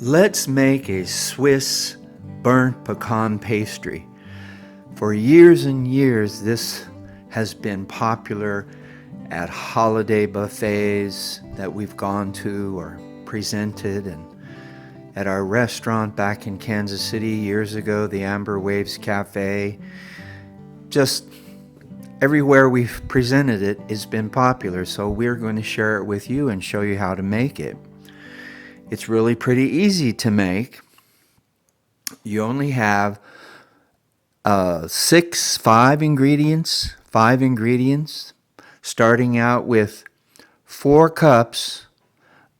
Let's make a Swiss burnt pecan pastry. For years and years, this has been popular at holiday buffets that we've gone to or presented, and at our restaurant back in Kansas City years ago, the Amber Waves Cafe. Just everywhere we've presented it, it's been popular, so we're going to share it with you and show you how to make it. It's really pretty easy to make. You only have five ingredients, starting out with 4 cups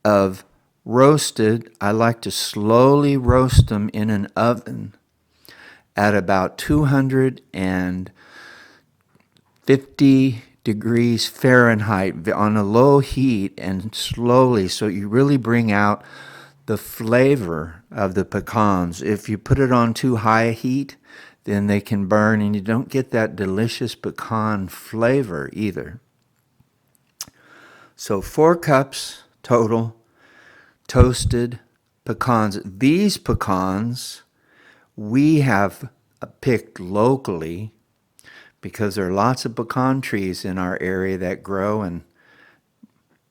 of roasted. I like to slowly roast them in an oven at about 250 degrees Fahrenheit on a low heat, and slowly, so you really bring out the flavor of the pecans. If you put it on too high a heat, then they can burn and you don't get that delicious pecan flavor either. So 4 cups total toasted pecans. These pecans we have picked locally because there are lots of pecan trees in our area that grow, and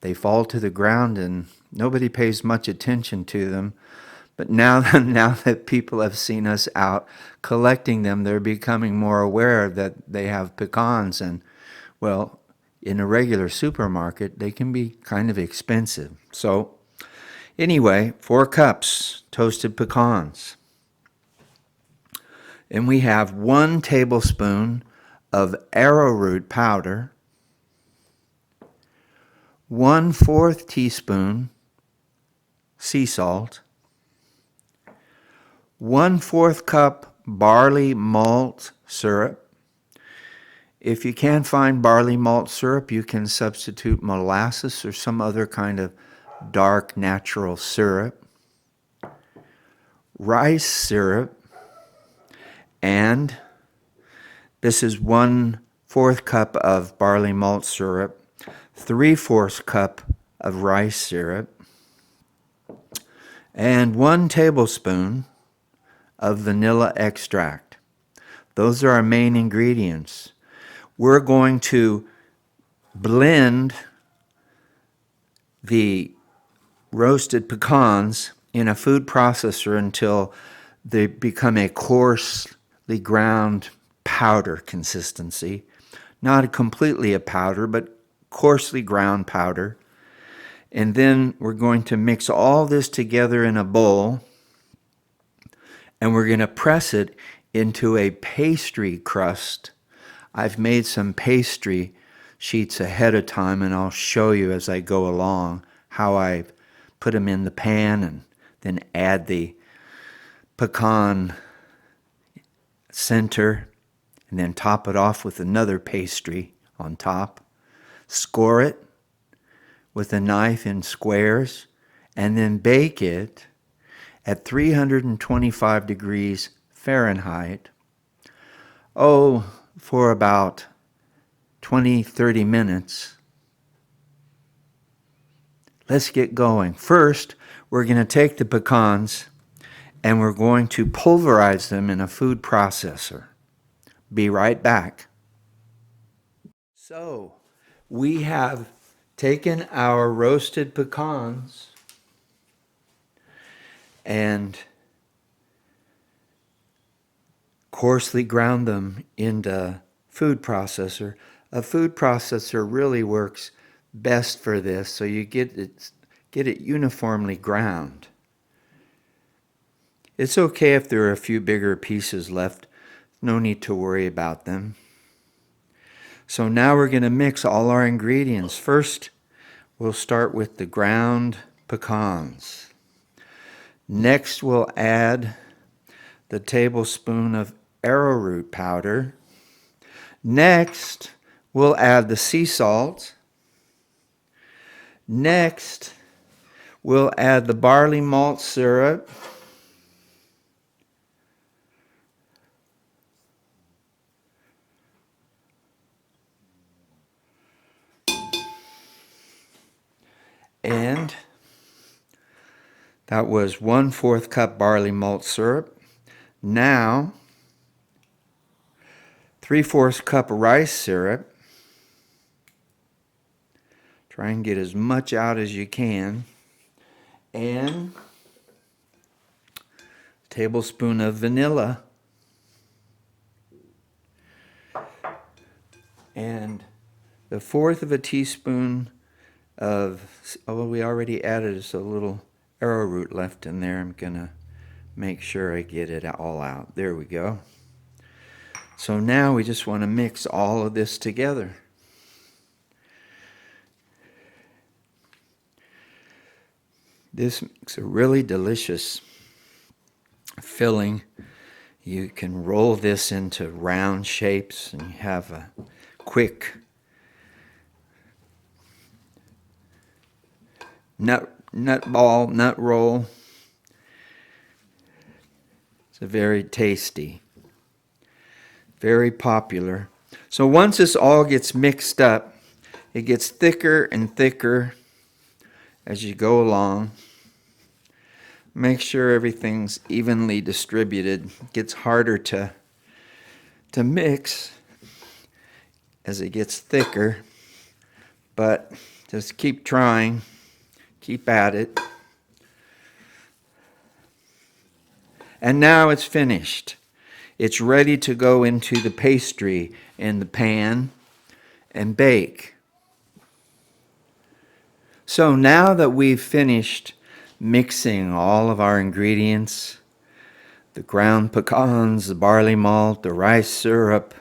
they fall to the ground and nobody pays much attention to them. But now that people have seen us out collecting them, they're becoming more aware that they have pecans. And, well, in a regular supermarket, they can be kind of expensive. So, anyway, 4 cups toasted pecans. And we have 1 tablespoon of arrowroot powder, 1/4 teaspoon sea salt, 1/4 cup barley malt syrup. If you can't find barley malt syrup, you can substitute molasses or some other kind of dark natural syrup, rice syrup, and this is 1/4 cup of barley malt syrup, 3/4 cup of rice syrup, and 1 tablespoon of vanilla extract. Those are our main ingredients. We're going to blend the roasted pecans in a food processor until they become a coarsely ground powder consistency. Not completely a powder, but coarsely ground powder. And then we're going to mix all this together in a bowl, and we're going to press it into a pastry crust. I've made some pastry sheets ahead of time, and I'll show you as I go along how I put them in the pan and then add the pecan center, and then top it off with another pastry on top. Score it with a knife in squares, and then bake it at 325 degrees Fahrenheit, for about 20-30 minutes. Let's get going. First, we're going to take the pecans and we're going to pulverize them in a food processor. Be right back. So, we have taken our roasted pecans and coarsely ground them into food processor. A food processor really works best for this, so you get it uniformly ground. It's okay if there are a few bigger pieces left. No need to worry about them. So now we're going to mix all our ingredients. First, we'll start with the ground pecans. Next, we'll add the tablespoon of arrowroot powder. Next, we'll add the sea salt. Next, we'll add the barley malt syrup. And That was 1/4 cup barley malt syrup. Now, 3/4 cup rice syrup. Try and get as much out as you can. And a tablespoon of vanilla. And the 1/4 of a teaspoon of, oh, we already added a little arrowroot left in there. I'm going to make sure I get it all out. There we go. So now we just want to mix all of this together. This makes a really delicious filling. You can roll this into round shapes and you have a quick nut ball, nut roll. It's a very tasty, very popular. So once this all gets mixed up, it gets thicker and thicker as you go along. Make sure everything's evenly distributed. It gets harder to mix as it gets thicker, but just keep trying, keep at it. And now it's finished. It's ready to go into the pastry in the pan and bake. So now that we've finished mixing all of our ingredients, the ground pecans, the barley malt, the rice syrup,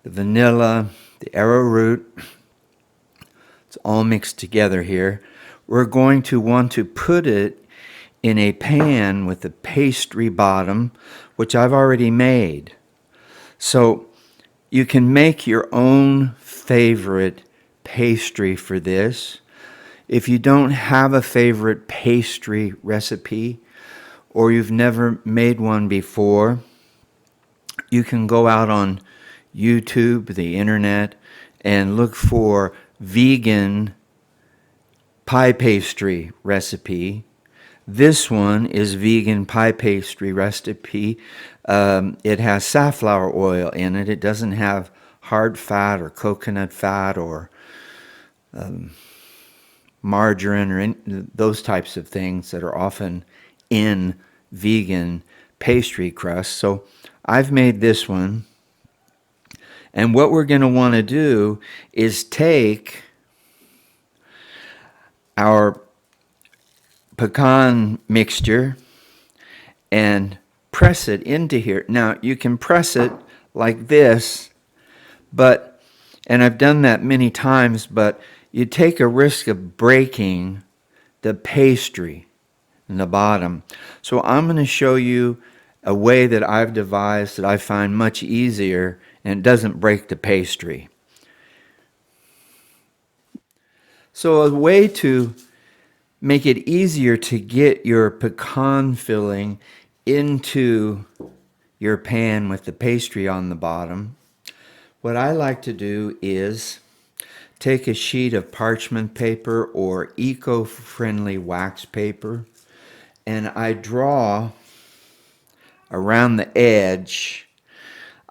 the vanilla, the arrowroot, it's all mixed together here. We're going to want to put it in a pan with a pastry bottom, which I've already made. So you can make your own favorite pastry for this. If you don't have a favorite pastry recipe, or you've never made one before, you can go out on YouTube, the internet, and look for vegan pie pastry recipe. This one is vegan pie pastry recipe. It has safflower oil in it. It doesn't have hard fat or coconut fat or margarine or those types of things that are often in vegan pastry crust. So I've made this one. And what we're going to want to do is take our pecan mixture and press it into here. Now, you can press it like this, and I've done that many times, but you take a risk of breaking the pastry in the bottom. So I'm going to show you a way that I've devised that I find much easier and it doesn't break the pastry. So a way to make it easier to get your pecan filling into your pan with the pastry on the bottom, what I like to do is take a sheet of parchment paper or eco-friendly wax paper, and I draw around the edge,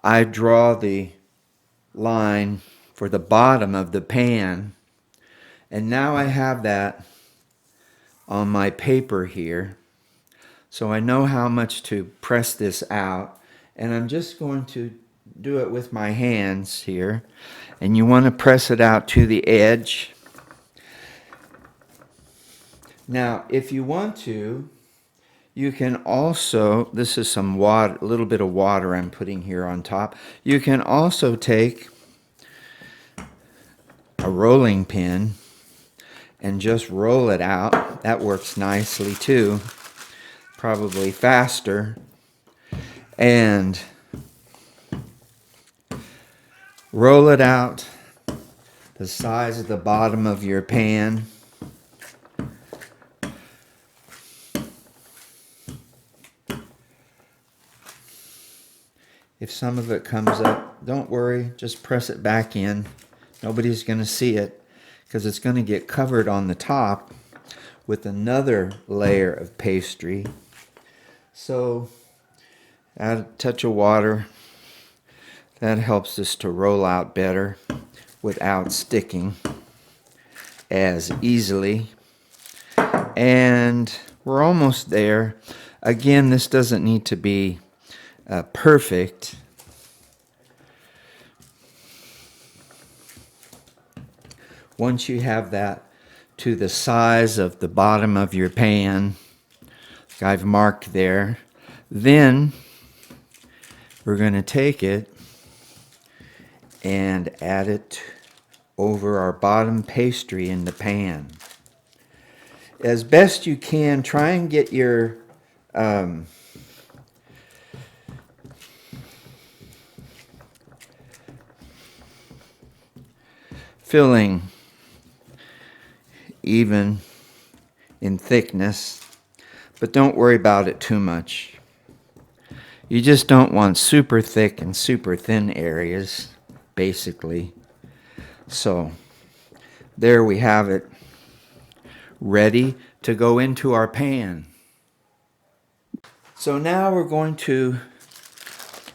I draw the line for the bottom of the pan, and now I have that on my paper here. So I know how much to press this out, and I'm just going to do it with my hands here. And you want to press it out to the edge. Now, if you want to, you can also, this is some water, a little bit of water I'm putting here on top. You can also take a rolling pin and just roll it out. That works nicely too, probably faster. And roll it out the size of the bottom of your pan. If some of it comes up, don't worry, just press it back in. Nobody's going to see it because it's going to get covered on the top with another layer of pastry. So add a touch of water. That helps us to roll out better without sticking as easily. And we're almost there. Again, this doesn't need to be perfect. Once you have that to the size of the bottom of your pan, like I've marked there, then we're going to take it and add it over our bottom pastry in the pan. As best you can, try and get your filling even in thickness, but don't worry about it too much. You just don't want super thick and super thin areas, basically. So there we have it, ready to go into our pan. So now we're going to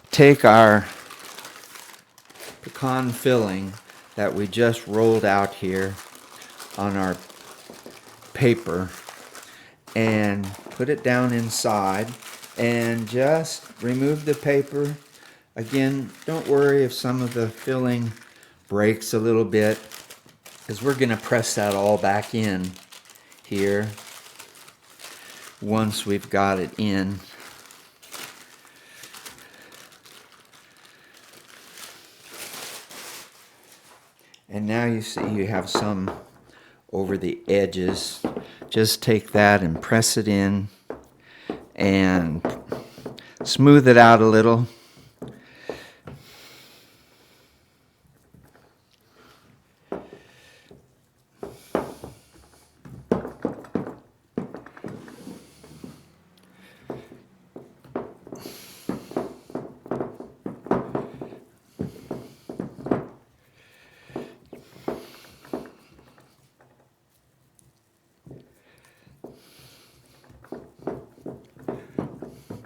take our pecan filling that we just rolled out here on our paper and put it down inside and just remove the paper. Again, don't worry if some of the filling breaks a little bit, because we're going to press that all back in here once we've got it in. And now you see you have some over the edges. Just take that and press it in and smooth it out a little.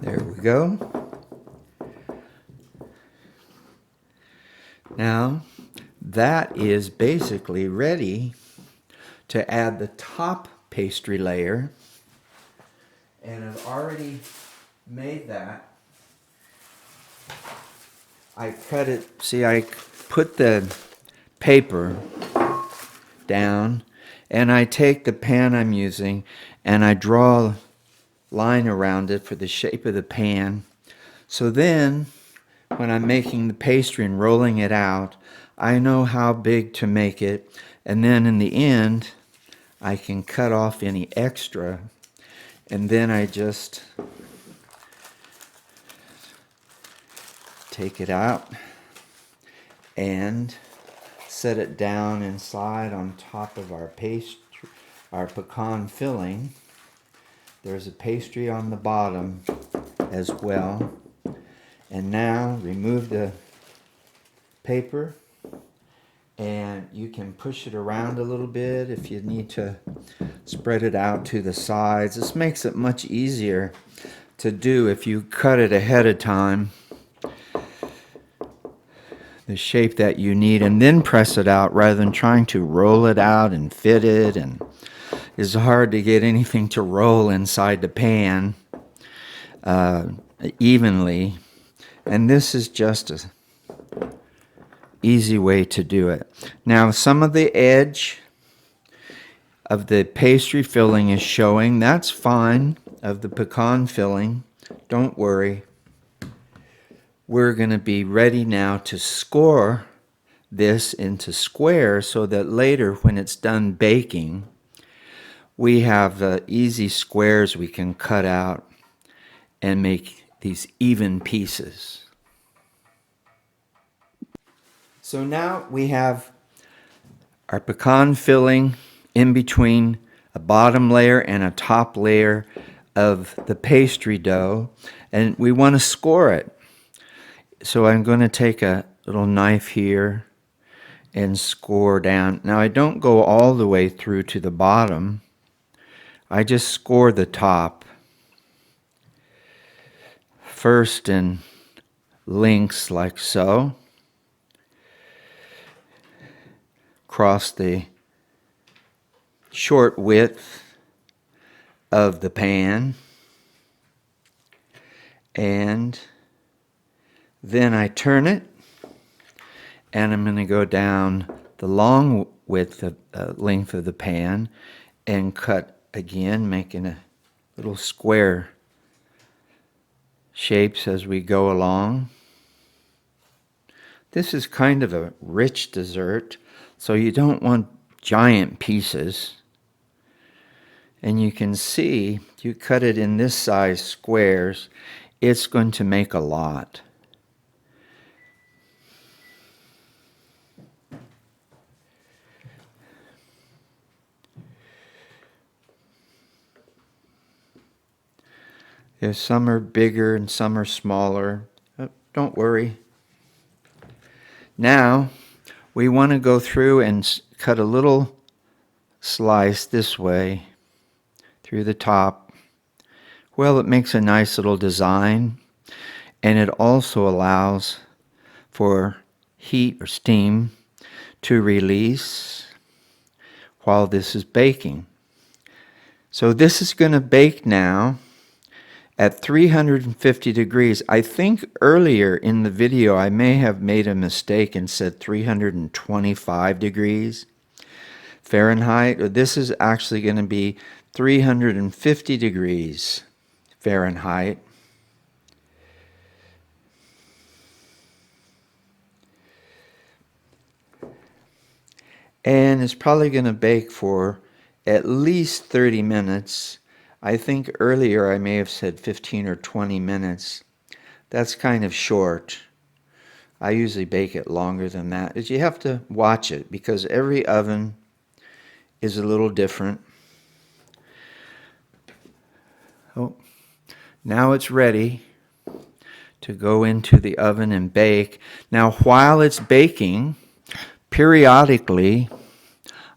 There we go. Now, that is basically ready to add the top pastry layer. And I've already made that. I cut it, see, I put the paper down and I take the pan I'm using and I draw a line around it for the shape of the pan. So then when I'm making the pastry and rolling it out, I know how big to make it, and then in the end I can cut off any extra, and then I just take it out and set it down inside on top of our pastry, our pecan filling. There's a pastry on the bottom as well. And now remove the paper, and you can push it around a little bit if you need to spread it out to the sides. This makes it much easier to do if you cut it ahead of time, the shape that you need, and then press it out rather than trying to roll it out and fit it. And it's hard to get anything to roll inside the pan evenly. And this is just an easy way to do it. Now, some of the edge of the pastry filling is showing. That's fine, of the pecan filling. Don't worry. We're going to be ready now to score this into squares so that later when it's done baking, we have easy squares we can cut out and make these even pieces. So now we have our pecan filling in between a bottom layer and a top layer of the pastry dough, and we want to score it. So I'm going to take a little knife here and score down. Now I don't go all the way through to the bottom. I just score the top. First in lengths like so. Across the short width of the pan. And then I turn it, and I'm going to go down the long width of length of the pan and cut again, making a little square shapes as we go along. This is kind of a rich dessert, so you don't want giant pieces. And you can see, you cut it in this size squares, it's going to make a lot. There's some are bigger and some are smaller. Don't worry. Now, we want to go through and cut a little slice this way through the top. Well, it makes a nice little design, and it also allows for heat or steam to release while this is baking. So this is going to bake now at 350 degrees. I think earlier in the video I may have made a mistake and said 325 degrees Fahrenheit. This is actually going to be 350 degrees Fahrenheit. And it's probably going to bake for at least 30 minutes. I think earlier I may have said 15 or 20 minutes. That's kind of short. I usually bake it longer than that. You have to watch it because every oven is a little different. Oh, now it's ready to go into the oven and bake. Now while it's baking, periodically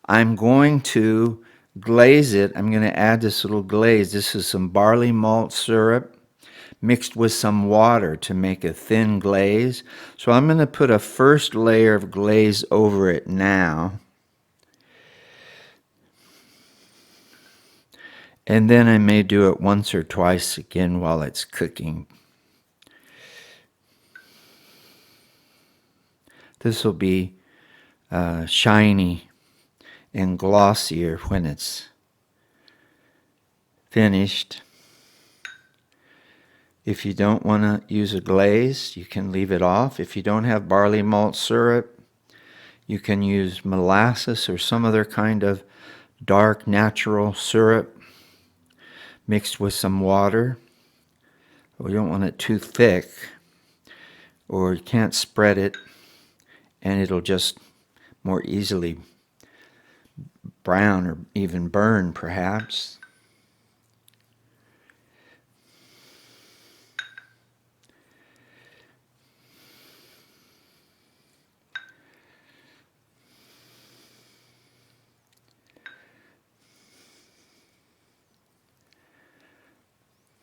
I'm going to glaze it. I'm going to add this little glaze. This is some barley malt syrup mixed with some water to make a thin glaze. So I'm going to put a first layer of glaze over it now. And then I may do it once or twice again while it's cooking. This will be shiny and glossier when it's finished. If you don't want to use a glaze, you can leave it off. If you don't have barley malt syrup, you can use molasses or some other kind of dark natural syrup mixed with some water. We don't want it too thick, or you can't spread it and it'll just more easily brown or even burn perhaps.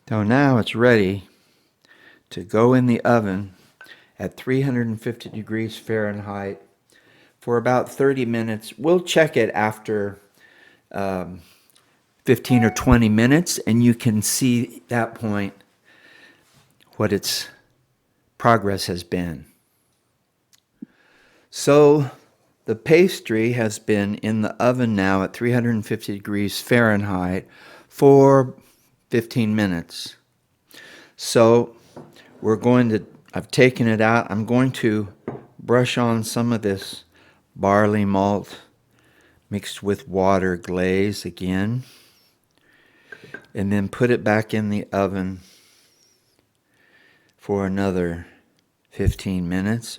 So now it's ready to go in the oven at 350 degrees Fahrenheit for about 30 minutes. We'll check it after 15 or 20 minutes, and you can see at that point what its progress has been. So the pastry has been in the oven now at 350 degrees Fahrenheit for 15 minutes. So I've taken it out. I'm going to brush on some of this barley malt mixed with water glaze again, and then put it back in the oven for another 15 minutes,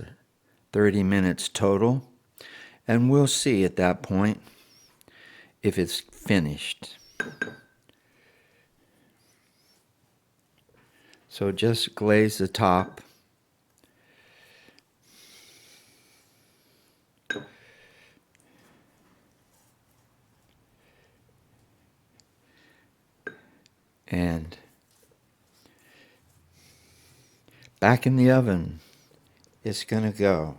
30 minutes total, and we'll see at that point if it's finished. So just glaze the top. back in the oven. It's going to go.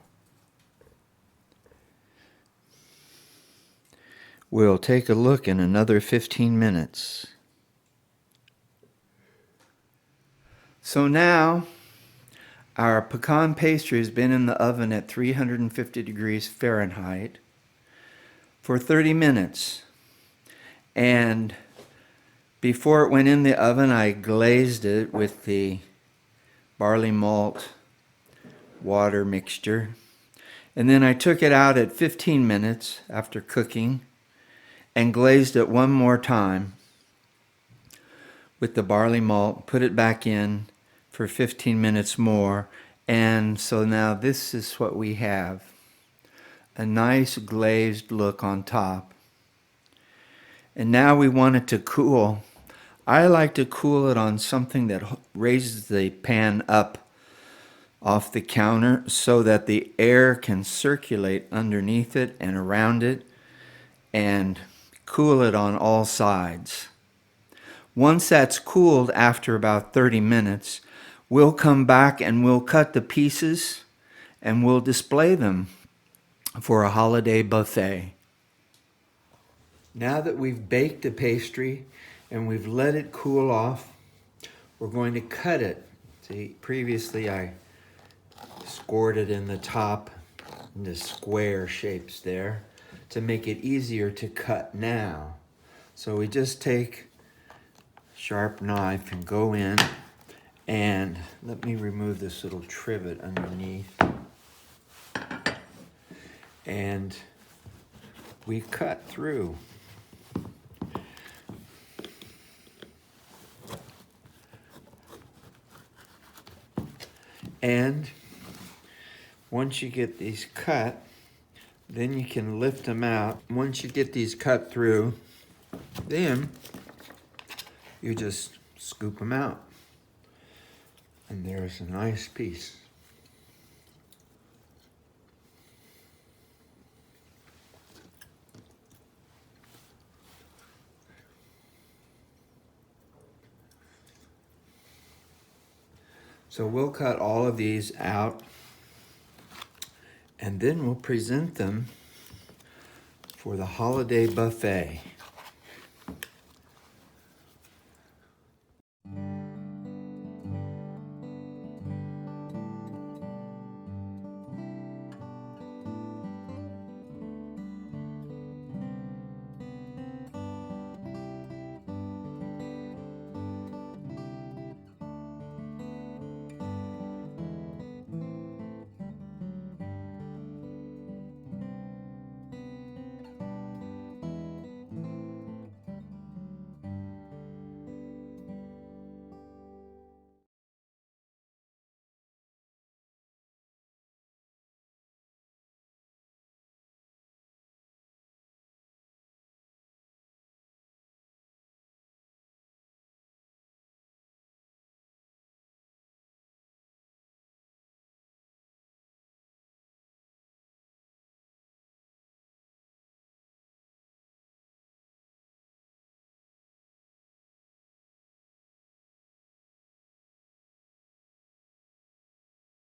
We'll take a look in another 15 minutes. So now our pecan pastry has been in the oven at 350 degrees Fahrenheit for 30 minutes. And before it went in the oven, I glazed it with the barley malt water mixture. And then I took it out at 15 minutes after cooking and glazed it one more time with the barley malt, put it back in for 15 minutes more. And so now this is what we have. A nice glazed look on top. And now we want it to cool. I like to cool it on something that raises the pan up off the counter so that the air can circulate underneath it and around it and cool it on all sides. Once that's cooled after about 30 minutes, we'll come back and we'll cut the pieces and we'll display them for a holiday buffet. Now that we've baked the pastry and we've let it cool off, we're going to cut it. See, previously I scored it in the top into square shapes there to make it easier to cut now. So we just take a sharp knife and go in, and let me remove this little trivet underneath. And we cut through. And once you get these cut, then you can lift them out. Once you get these cut through, then you just scoop them out. And there's a nice piece. So we'll cut all of these out and then we'll present them for the holiday buffet.